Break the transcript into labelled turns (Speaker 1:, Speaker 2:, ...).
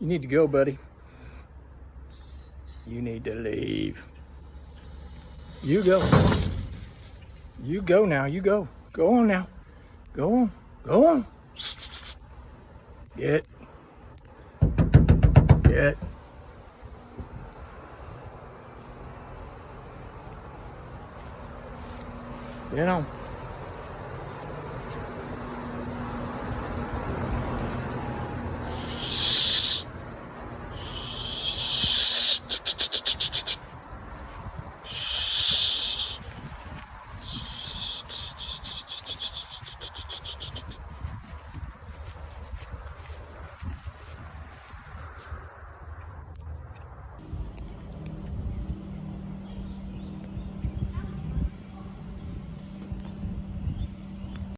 Speaker 1: You need to go, buddy. You need to leave. You go. You go now. You go. Go on now. Go on. Go on. Get. Get. Get on.